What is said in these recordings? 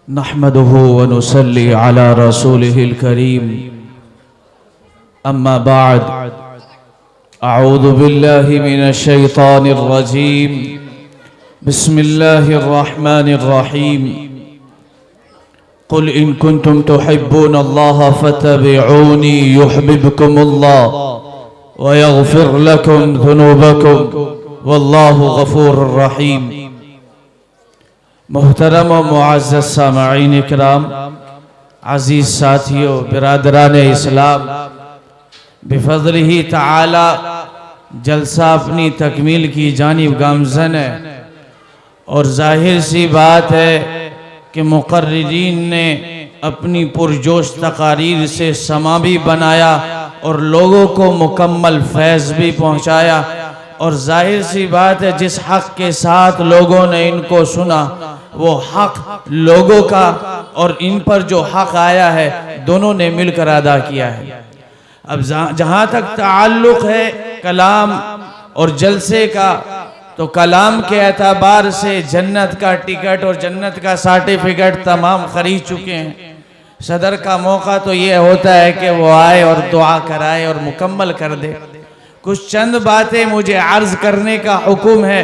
नहमदुहु व नुसल्ली अला रसूलिहिल करीम अम्मा बाद अऊज़ु बिल्लाहि मिनश शैतानिर रजीम बिस्मिल्लाहिर रहमानिर रहीम कुल इन कुंतुम तुहिब्बूनल्लाह फत्तबिऊनी युहब्बिबकुमुल्लाह व यग़फिर लकुम ज़ुनूबकुम वल्लाहु गफूरुर रहीम। मोहतरम व मुअज़्ज़ज़ सामईन इकराम, अज़ीज़ साथियों, बिरादरान इस्लाम, बिफ़ज़लिही तआला जलसा अपनी तकमील की जानिब गामज़न है और जाहिर सी बात है कि मुक़र्रिरीन ने अपनी पुरजोश तकारीर से समा भी बनाया और लोगों को मुकम्मल फैज़ भी पहुँचाया। और जाहिर सी बात है जिस हक़ के साथ लोगों ने इनको सुना वो हक़ लोगों का और इन पर जो हक़ आया है दोनों ने मिलकर अदा किया है। अब जहाँ तक ताल्लुक़ है कलाम और जलसे का, तो कलाम के एतबार से जन्नत का टिकट और जन्नत का सर्टिफिकेट तमाम खरीद चुके हैं। सदर का मौका तो ये होता है कि वो आए और दुआ कराए और मुकम्मल कर दे। कुछ चंद बातें मुझे अर्ज करने का हुक्म है,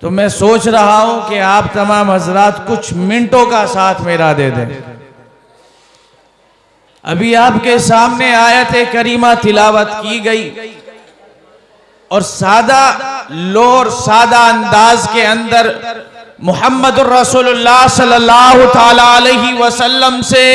तो मैं सोच रहा हूं कि आप तमाम हजरात कुछ मिनटों का साथ मेरा दे दें। अभी आपके सामने आयत करीमा तिलावत की गई और सादा लोर सादा अंदाज के अंदर मुहम्मदुर रसूलुल्लाह सल्लल्लाहु ताला अलैहि वसल्लम से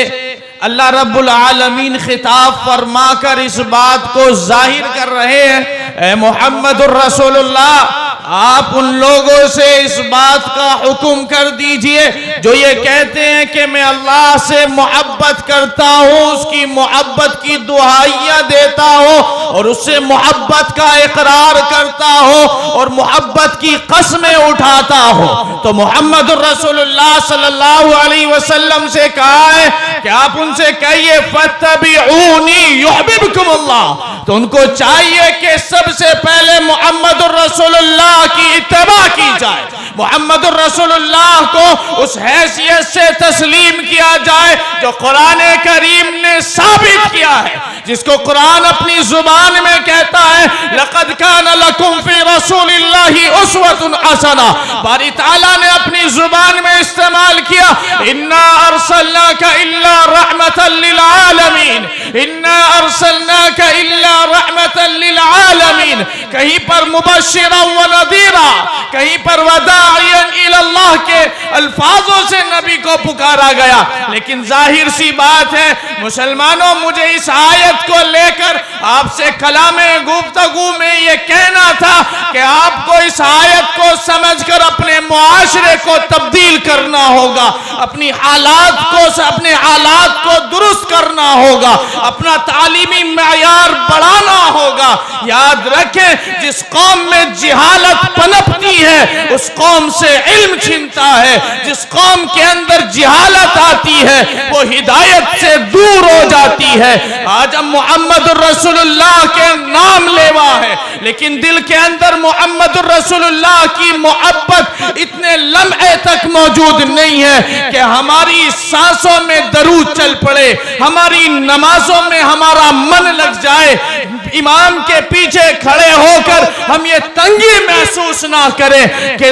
अल्लाह रब्बुल आलमीन खिताब फरमाकर इस बात को जाहिर कर रहे हैं, ए मुहम्मदुर रसूलुल्लाह, आप उन लोगों से इस बात का हुक्म कर दीजिए जो ये कहते हैं कि मैं अल्लाह से मोहब्बत करता हूँ, उसकी मोहब्बत की दुहाइयाँ देता हूँ और उससे मोहब्बत का इकरार करता हूँ और मोहब्बत की कसमें उठाता हूँ। तो मुहम्मदुर रसूलुल्लाह सल्लल्लाहु अलैहि वसल्लम से कहा है कि आप उनसे कहिए फत्तबिऊनी युहब्बिबकुमुल्लाह। तो उनको चाहिए कि सबसे पहले मुहम्मदुर रसूलुल्लाह की इत्तबा की जाए, मुहम्मदुर रसूलुल्लाह को उस हैसियत से तस्लीम किया जाए जो कुरान करीम ने साबित किया है, जिसको कुरान अपनी जुबान में कहता है लक़द काना लकुम फी रसूलिल्लाहि उस्वतुन हसना। बारी ताला ने अपनी जुबान में इस्तेमाल किया इन्ना अरसलनाका इल्ला रहमतल लिल आलमीन, इन्ना अरसलनाका इल्ला रहमतल लिल आलमीन। कहीं पर मुबश्शिरन व नज़ीरा, कहीं पर वदाइयन इलल्लाह के अल्फाजों से नबी को पुकारा गया। लेकिन जाहिर सी बात है मुसलमानों, मुझे इस आयत को लेकर आपसे कलामे गुफ्तगू में ये कहना था कि आपको इस आयत को समझकर अपने मुआशरे को तब्दील करना होगा, अपने हालात को दुरुस्त करना होगा, अपना तालीमी मयार बढ़ाना होगा। याद रखें, जिस कौम में जिहालत पनपती है उस कौम से इल्म छिनता है, जिस कौम के अंदर जिहालत आती है वो हिदायत से दूर हो जाती है। आज हम मुहम्मदुर रसूलुल्लाह के नाम लेवा है, लेकिन दिल के अंदर मुहम्मदुर रसूलुल्लाह की मोहब्बत इतने लम्हे तक मौजूद नहीं है कि हमारी सांसों में दरूद चल पड़े, हमारी नमाजों में हमारा मन लग जाए, इमाम के पीछे खड़े होकर हम ये तंगी महसूस ना करें कि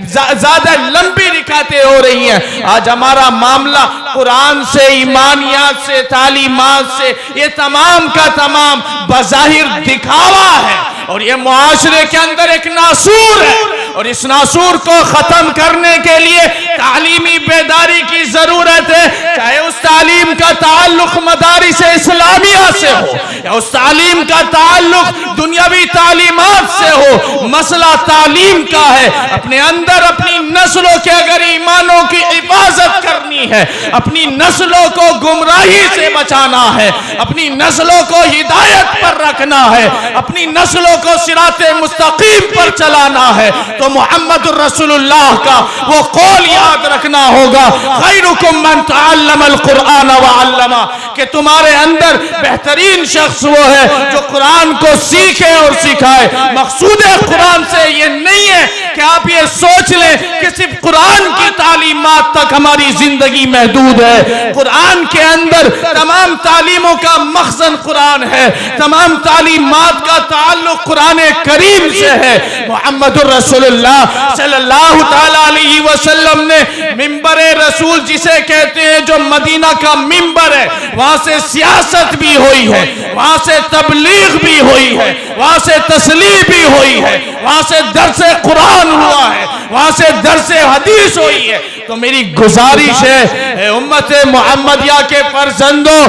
ज्यादा लंबी रिकातें हो रही हैं। आज हमारा मामला कुरान से, ईमानियात से, तालीमात से, ये तमाम का तमाम बज़ाहिर दिखावा है और ये मुआशरे के अंदर एक नासूर है और इस नासूर को खत्म करने के लिए तालीमी बेदारी की जरूरत है। चाहे उस तालीम का ताल्लुक मदारिस इस्लामिया से हो या उस तालीम का ताल्लुक दुनियावी तालीमात से हो, मसला तालीम का है। अपने अंदर अपनी नस्लों के अगर ईमानों की हिफाजत करनी है, अपनी नस्लों को गुमराही से बचाना है, अपनी नस्लों को हिदायत पर रखना है, अपनी नस्लों को सिराते मुस्तकीम पर चलाना है, तो मुहम्मदुर रसूलुल्लाह का वो कौल याद रखना होगा, खैरुकुम मन तअल्लमल कुरान व अल्लमा, कि तुम्हारे अंदर बेहतरीन शख्स वो है जो कुरान को सीखे और सिखाए। मकसूद कुरान से ये नहीं है कि आप ये सोच लें कि सिर्फ कुरान की तालीमात तक हमारी जिंदगी महदूद है। कुरान के अंदर तमाम तालीमों का मखज़न कुरान है, तमाम तालीमात का ताल्लुक कुरान करीम से है। मुहम्मदुर रसूलुल्लाह सल्लल्लाहु ताला अलैहि वसल्लम ने मिंबरे रसूल जिसे कहते हैं, जो मदीना का मिंबर है, वहां से सियासत भी हुई है, वहां से तबलीग भी हुई है, वहां से तस्लीह भी हुई है, वहां से दर्से कुरान हुआ है, वहां से दर्से हदीस हुई है। तो मेरी गुजारिश है उम्मत मोहम्मदिया के फर्जंदों,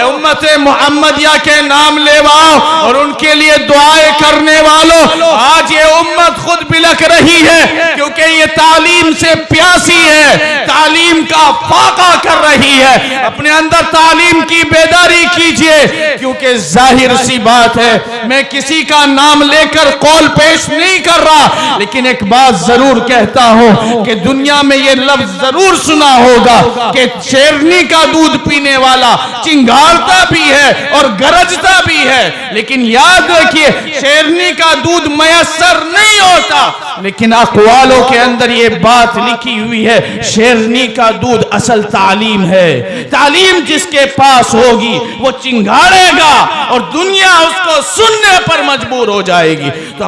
उम्मत मोहम्मदिया के नाम लेवाओ और उनके लिए दुआएं करने वालों, आज ये उम्मत खुद बिलख रही है क्योंकि ये तालीम से प्यासी है, तालीम का फाका कर रही है। अपने अंदर तालीम की बेदारी कीजिए, क्योंकि जाहिर सी बात है, मैं किसी का नाम लेकर कौल पेश नहीं कर रहा, लेकिन एक बात जरूर कहता हूं कि दुनिया में ये लफ्ज जरूर सुना होगा कि शेरनी का दूध पीने वाला चिंगारता भी है और गरजता भी है, लेकिन याद रखिए शेरनी का दूध मयसर नहीं होता, लेकिन अक़वालों के अंदर ये बात लिखी हुई है, शेरनी का दूध असल तालीम है। तालीम जिसके पास होगी वो चिंगारेगा और दुनिया उसको सुनने पर मजबूर हो जाएगी। तो